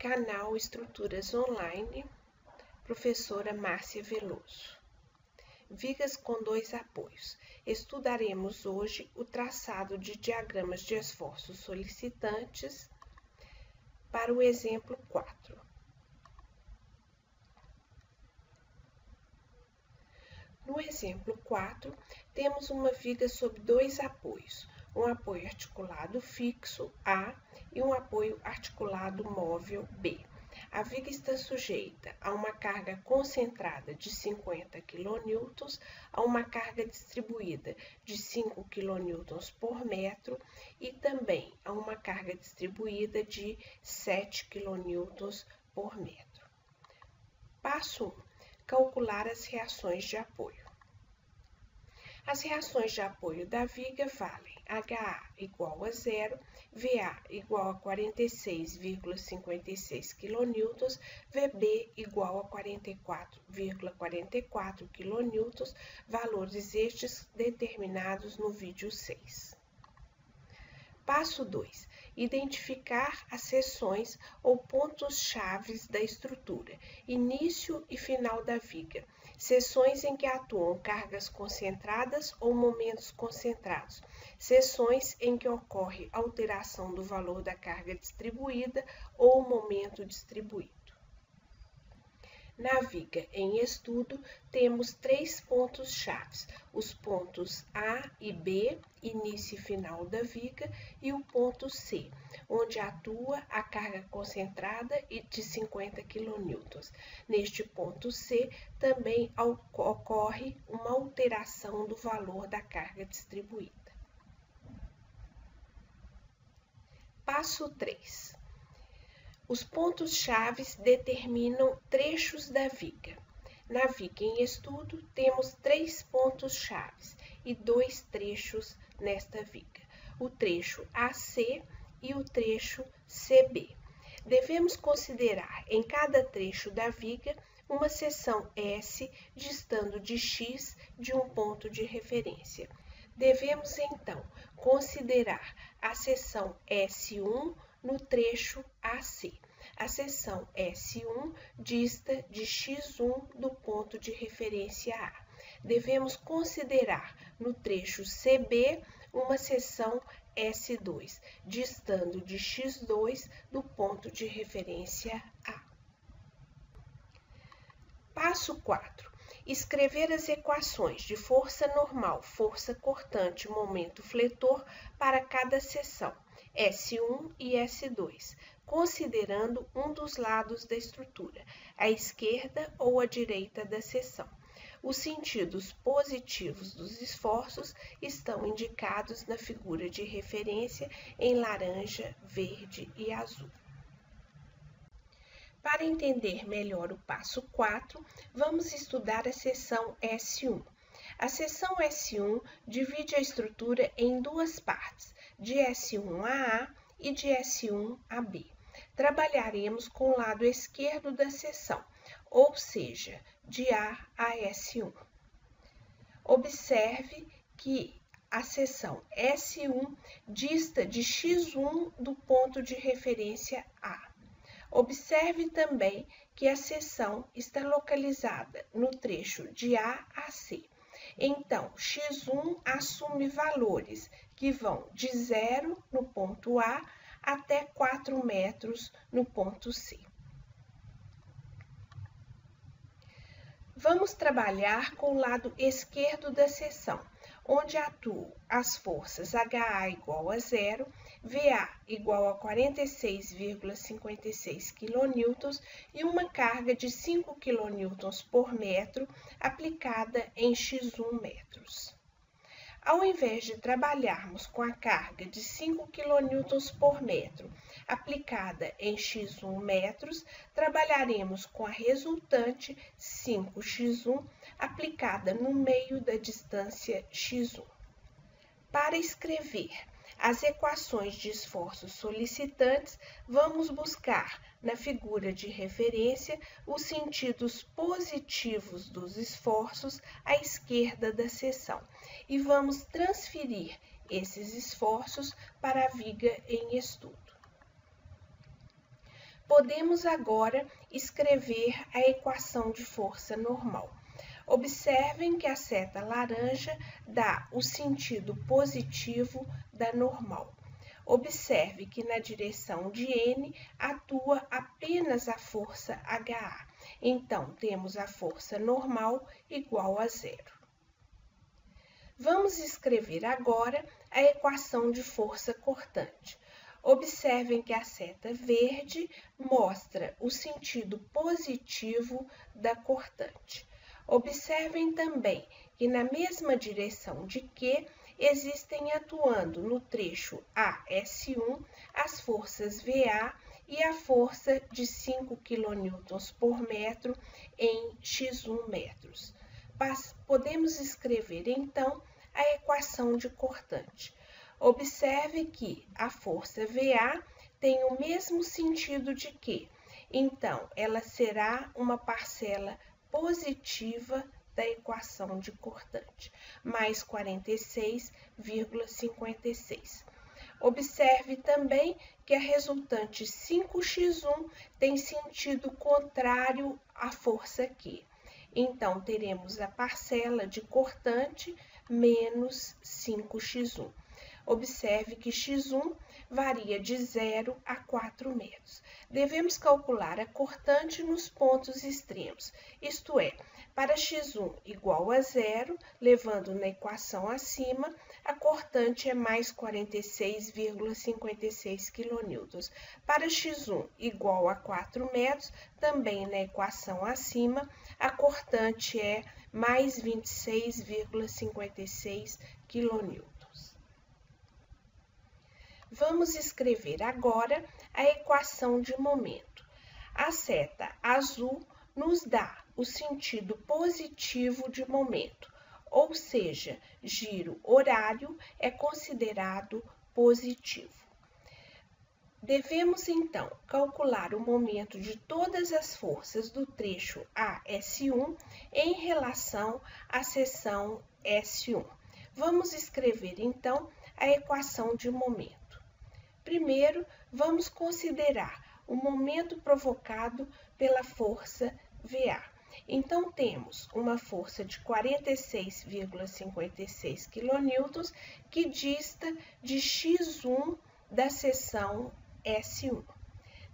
Canal Estruturas Online, professora Márcia Veloso. Vigas com dois apoios. Estudaremos hoje o traçado de diagramas de esforços solicitantes para o exemplo 4. No exemplo 4, temos uma viga sob dois apoios, um apoio articulado fixo, A, e um apoio articulado móvel, B. A viga está sujeita a uma carga concentrada de 50 kN, a uma carga distribuída de 5 kN por metro e também a uma carga distribuída de 7 kN por metro. Passo 1. Calcular as reações de apoio. As reações de apoio da viga valem HA igual a 0, VA igual a 46,56 kN, VB igual a 44,44 kN, valores estes determinados no vídeo 6. Passo 2. Identificar as seções ou pontos-chave da estrutura, início e final da viga, seções em que atuam cargas concentradas ou momentos concentrados, seções em que ocorre alteração do valor da carga distribuída ou momento distribuído. Na viga em estudo, temos três pontos-chave, os pontos A e B, início e final da viga, e o ponto C, onde atua a carga concentrada de 50 kN. Neste ponto C, também ocorre uma alteração do valor da carga distribuída. Passo 3. Os pontos-chave determinam trechos da viga. Na viga em estudo, temos três pontos-chave e dois trechos nesta viga, o trecho AC e o trecho CB. Devemos considerar em cada trecho da viga uma seção S distando de X de um ponto de referência. Devemos, então, considerar a seção S1 no trecho AC. A seção S1 dista de X1 do ponto de referência A. Devemos considerar no trecho CB uma seção S2, distando de X2 do ponto de referência A. Passo 4. Escrever as equações de força normal, força cortante e momento fletor para cada seção, S1 e S2, considerando um dos lados da estrutura, a esquerda ou a direita da seção. Os sentidos positivos dos esforços estão indicados na figura de referência em laranja, verde e azul. Para entender melhor o passo 4, vamos estudar a seção S1. A seção S1 divide a estrutura em duas partes, de S1 a A e de S1 a B. Trabalharemos com o lado esquerdo da seção, ou seja, de A a S1. Observe que a seção S1 dista de X1 do ponto de referência A. Observe também que a seção está localizada no trecho de A a C. Então, X1 assume valores que vão de 0 no ponto A até 4 metros no ponto C. Vamos trabalhar com o lado esquerdo da seção, onde atuam as forças HA igual a 0, VA igual a 46,56 kN e uma carga de 5 kN por metro aplicada em X1 metros. Ao invés de trabalharmos com a carga de 5 kN por metro aplicada em X1 metros, trabalharemos com a resultante 5x1 aplicada no meio da distância X1. Para escrever as equações de esforços solicitantes, vamos buscar na figura de referência os sentidos positivos dos esforços à esquerda da seção e vamos transferir esses esforços para a viga em estudo. Podemos agora escrever a equação de força normal. Observem que a seta laranja dá o sentido positivo da normal. Observe que na direção de N atua apenas a força HA. Então, temos a força normal igual a zero. Vamos escrever agora a equação de força cortante. Observem que a seta verde mostra o sentido positivo da cortante. Observem também que na mesma direção de Q existem atuando no trecho AS1 as forças VA e a força de 5 kN por metro em x1 metros. Podemos escrever então a equação de cortante. Observe que a força VA tem o mesmo sentido de Q, então ela será uma parcela positiva da equação de cortante, mais 46,56. Observe também que a resultante 5x1 tem sentido contrário à força Q. Então, teremos a parcela de cortante menos 5x1. Observe que x1 varia de 0 a 4 metros. Devemos calcular a cortante nos pontos extremos, isto é, para x1 igual a 0, levando na equação acima, a cortante é mais 46,56 kN. Para x1 igual a 4 metros, também na equação acima, a cortante é mais 26,56 kN. Vamos escrever agora a equação de momento. A seta azul nos dá o sentido positivo de momento, ou seja, giro horário é considerado positivo. Devemos, então, calcular o momento de todas as forças do trecho AS1 em relação à seção S1. Vamos escrever, então, a equação de momento. Primeiro, vamos considerar o momento provocado pela força VA. Então, temos uma força de 46,56 kN que dista de x1 da seção S1.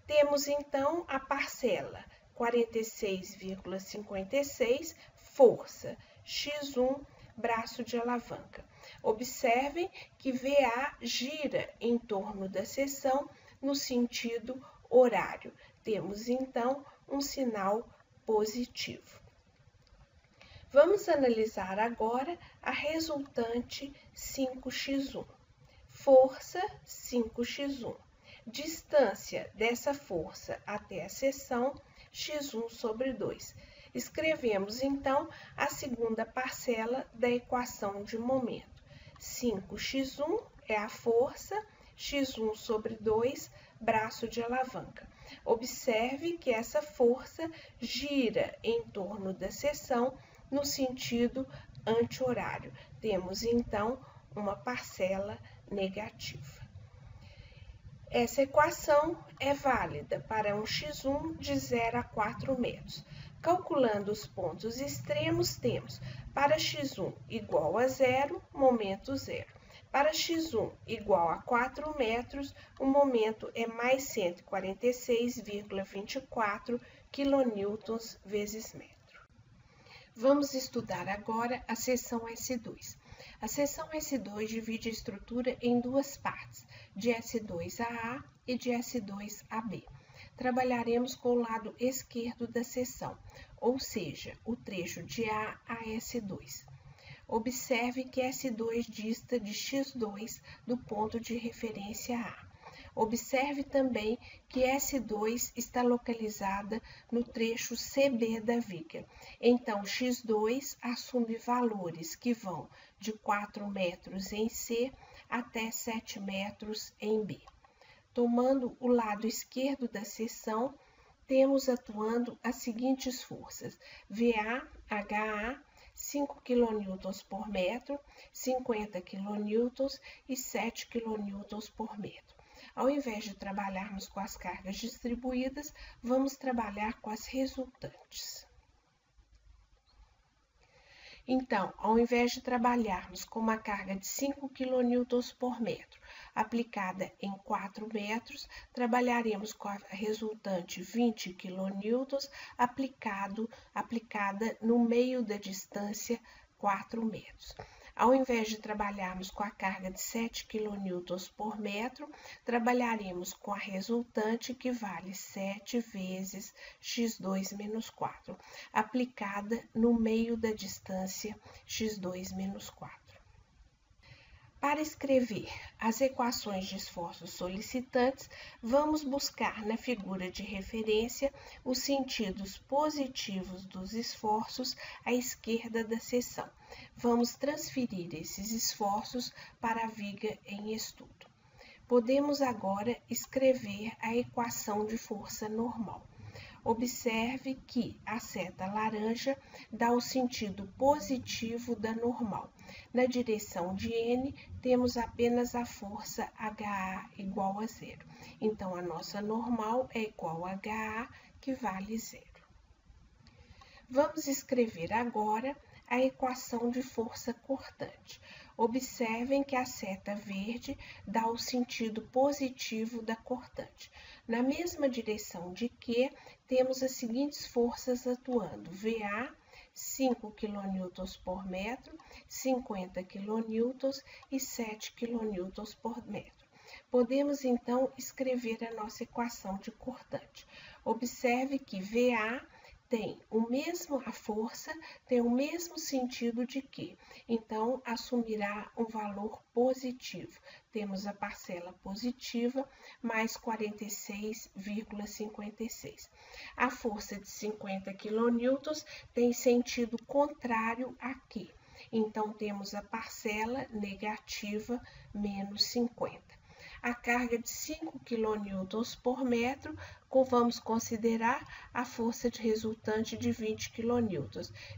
Temos, então, a parcela 46,56, força x1, braço de alavanca. Observem que VA gira em torno da seção no sentido horário. Temos, então, um sinal positivo. Vamos analisar agora a resultante 5x1. Força 5x1. Distância dessa força até a seção, x1 sobre 2. Escrevemos, então, a segunda parcela da equação de momento. 5x1 é a força, x1 sobre 2, braço de alavanca. Observe que essa força gira em torno da seção no sentido anti-horário. Temos, então, uma parcela negativa. Essa equação é válida para um x1 de 0 a 4 metros. Calculando os pontos extremos, temos para x1 igual a 0, momento 0. Para x1 igual a 4 metros, o momento é mais 146,24 kN vezes metro. Vamos estudar agora a seção S2. A seção S2 divide a estrutura em duas partes, de S2AA e de S2AB. Trabalharemos com o lado esquerdo da seção, ou seja, o trecho de A a S2. Observe que S2 dista de x2 do ponto de referência A. Observe também que S2 está localizada no trecho CB da viga. Então, x2 assume valores que vão de 4 metros em C até 7 metros em B. Tomando o lado esquerdo da seção, temos atuando as seguintes forças: VA, HA, 5 kN por metro, 50 kN e 7 kN por metro. Ao invés de trabalharmos com as cargas distribuídas, vamos trabalhar com as resultantes. Então, ao invés de trabalharmos com uma carga de 5 kN por metro, aplicada em 4 metros, trabalharemos com a resultante 20 kN aplicada no meio da distância 4 metros. Ao invés de trabalharmos com a carga de 7 kN por metro, trabalharemos com a resultante que vale 7 vezes x2 menos 4, aplicada no meio da distância x2 menos 4. Para escrever as equações de esforços solicitantes, vamos buscar na figura de referência os sentidos positivos dos esforços à esquerda da seção. Vamos transferir esses esforços para a viga em estudo. Podemos agora escrever a equação de força normal. Observe que a seta laranja dá o sentido positivo da normal. Na direção de N, temos apenas a força HA igual a 0. Então, a nossa normal é igual a HA, que vale 0. Vamos escrever agora a equação de força cortante. Observem que a seta verde dá o sentido positivo da cortante. Na mesma direção de Q, temos as seguintes forças atuando: VA, 5 kN por metro, 50 kN e 7 kN por metro. Podemos, então, escrever a nossa equação de cortante. Observe que VA a força tem o mesmo sentido de Q, então assumirá um valor positivo. Temos a parcela positiva mais 46,56. A força de 50 kN tem sentido contrário a Q, então temos a parcela negativa menos 50. A carga de 5 kN por metro, vamos considerar a força de resultante de 20 kN,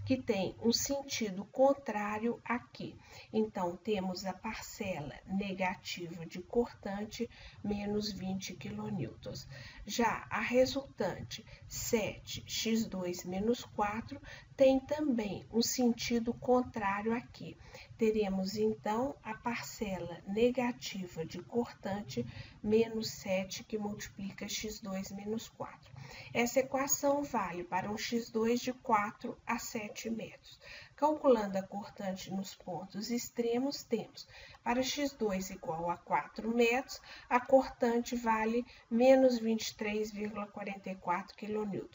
que tem um sentido contrário aqui. Então, temos a parcela negativa de cortante menos 20 kN. Já a resultante 7x2 menos 4 tem também um sentido contrário aqui. Teremos, então, a parcela negativa de cortante menos 7, que multiplica x2 menos 4. Essa equação vale para um x2 de 4 a 7 metros. Calculando a cortante nos pontos extremos, temos para x2 igual a 4 metros, a cortante vale menos 23,44 kN.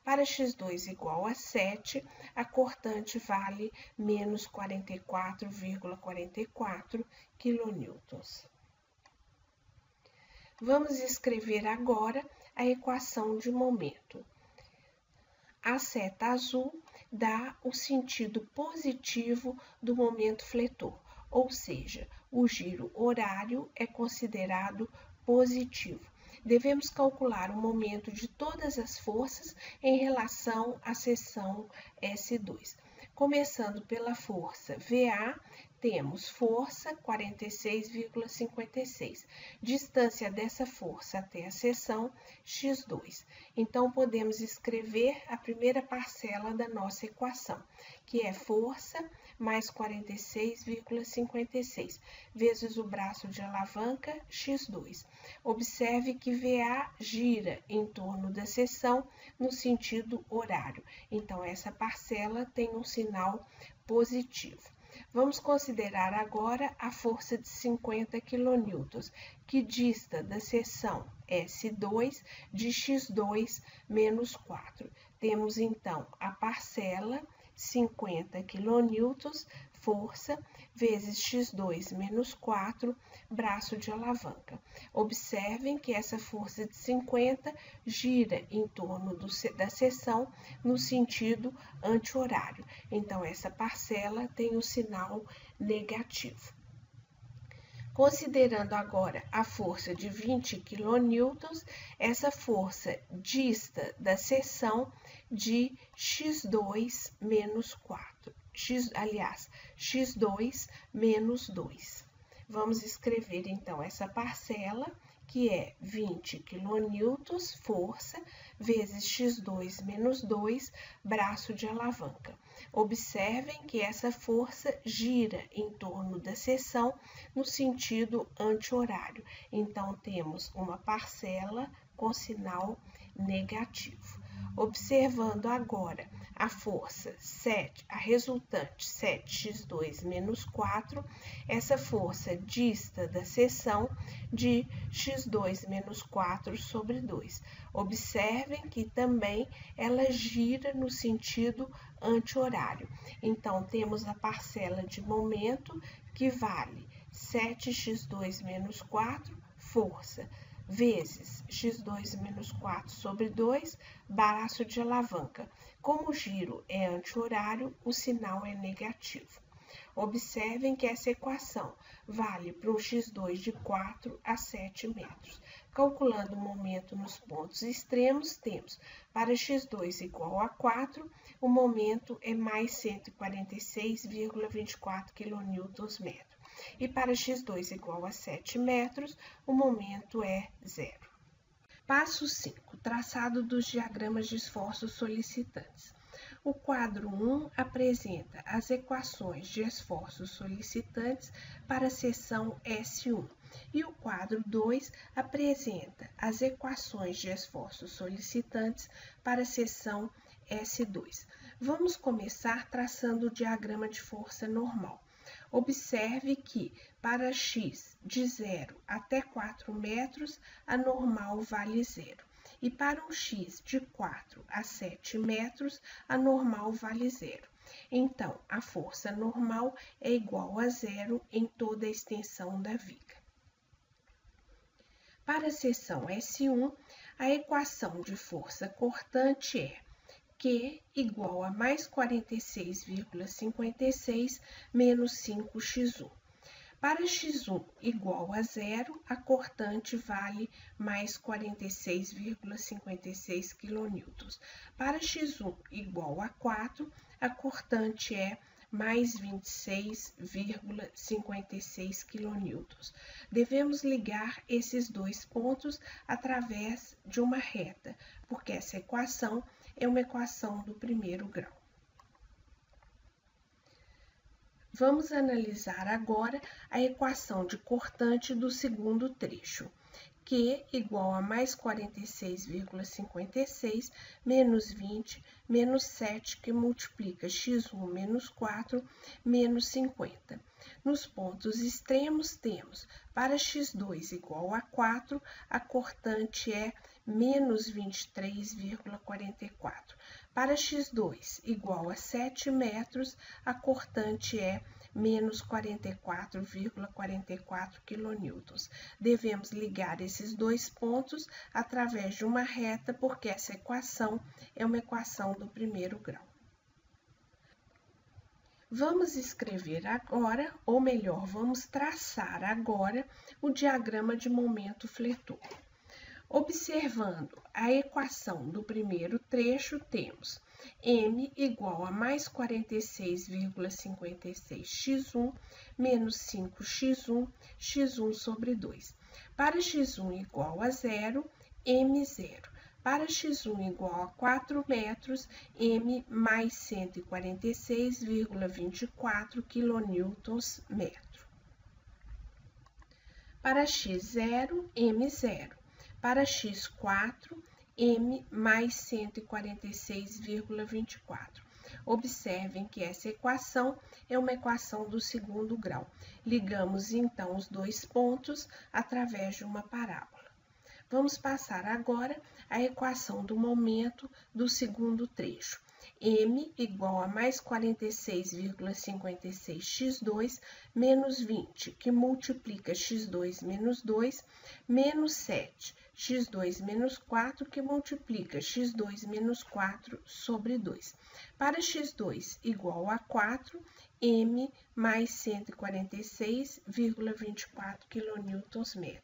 Para x2 igual a 7, a cortante vale menos 44,44 kN. Vamos escrever agora a equação de momento. A seta azul dá o sentido positivo do momento fletor, ou seja, o giro horário é considerado positivo. Devemos calcular o momento de todas as forças em relação à seção S2. Começando pela força VA, temos força 46,56. Distância dessa força até a seção x2. Então, podemos escrever a primeira parcela da nossa equação, que é força mais 46,56, vezes o braço de alavanca x2. Observe que VA gira em torno da seção no sentido horário. Então, essa parcela tem um sinal positivo. Vamos considerar agora a força de 50 kN, que dista da seção S2 de x2 menos 4. Temos, então, a parcela 50 kN, força, vezes x2 menos 4, braço de alavanca. Observem que essa força de 50 gira em torno da seção no sentido anti-horário. Então, essa parcela tem o sinal negativo. Considerando agora a força de 20 kN, essa força dista da seção de x2 menos 4. x2 menos 2. Vamos escrever, então, essa parcela, que é 20 kN, força, vezes x2 menos 2, braço de alavanca. Observem que essa força gira em torno da seção no sentido anti-horário. Então, temos uma parcela com sinal negativo. Observando agora a força 7, a resultante 7x2 menos 4, essa força dista da seção de x2 menos 4 sobre 2. Observem que também ela gira no sentido anti-horário. Então, temos a parcela de momento que vale 7x2 menos 4, força, vezes x2 menos 4 sobre 2, braço de alavanca. Como o giro é anti-horário, o sinal é negativo. Observem que essa equação vale para um x2 de 4 a 7 metros. Calculando o momento nos pontos extremos, temos para x2 igual a 4, o momento é mais 146,24 kN/m. E para x2 igual a 7 metros, o momento é 0. Passo 5. Traçado dos diagramas de esforços solicitantes. O quadro 1 apresenta as equações de esforços solicitantes para a seção S1 e o quadro 2 apresenta as equações de esforços solicitantes para a seção S2. Vamos começar traçando o diagrama de força normal. Observe que, para x de 0 até 4 metros, a normal vale 0. E para um x de 4 a 7 metros, a normal vale 0. Então, a força normal é igual a 0 em toda a extensão da viga. Para a seção S1, a equação de força cortante é Q igual a mais 46,56 menos 5x1. Para x1 igual a 0, a cortante vale mais 46,56 kN. Para x1 igual a 4, a cortante é mais 26,56 kN. Devemos ligar esses dois pontos através de uma reta, porque essa equação é uma equação do primeiro grau. Vamos analisar agora a equação de cortante do segundo trecho. Q igual a mais 46,56 menos 20 menos 7, que multiplica x1 menos 4 menos 50. Nos pontos extremos temos, para x2 igual a 4, a cortante é menos 23,44. Para x2 igual a 7 metros, a cortante é menos 44,44 kN. Devemos ligar esses dois pontos através de uma reta, porque essa equação é uma equação do primeiro grau. Vamos escrever agora, ou melhor, vamos traçar agora o diagrama de momento fletor. Observando a equação do primeiro trecho, temos M igual a mais 46,56x1 menos 5x1, x1 sobre 2. Para x1 igual a 0, M0. Para x1 igual a 4 metros, M mais 146,24 kN/m. Para x0, M0. Para x4, M mais 146,24. Observem que essa equação é uma equação do segundo grau. Ligamos, então, os dois pontos através de uma parábola. Vamos passar agora à equação do momento do segundo trecho. M igual a mais 46,56x2 menos 20, que multiplica x2 menos 2, menos 7, x2 menos 4, que multiplica x2 menos 4 sobre 2. Para x2 igual a 4, M mais 146,24 kN/m.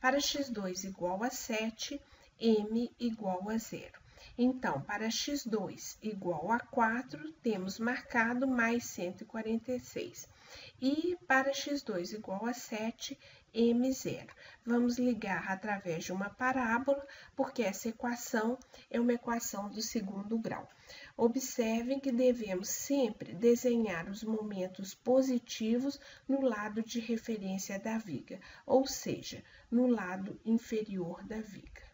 Para x2 igual a 7, M igual a 0. Então, para x2 igual a 4, temos marcado mais 146. E para x2 igual a 7, m0. Vamos ligar através de uma parábola, porque essa equação é uma equação do segundo grau. Observem que devemos sempre desenhar os momentos positivos no lado de referência da viga, ou seja, no lado inferior da viga.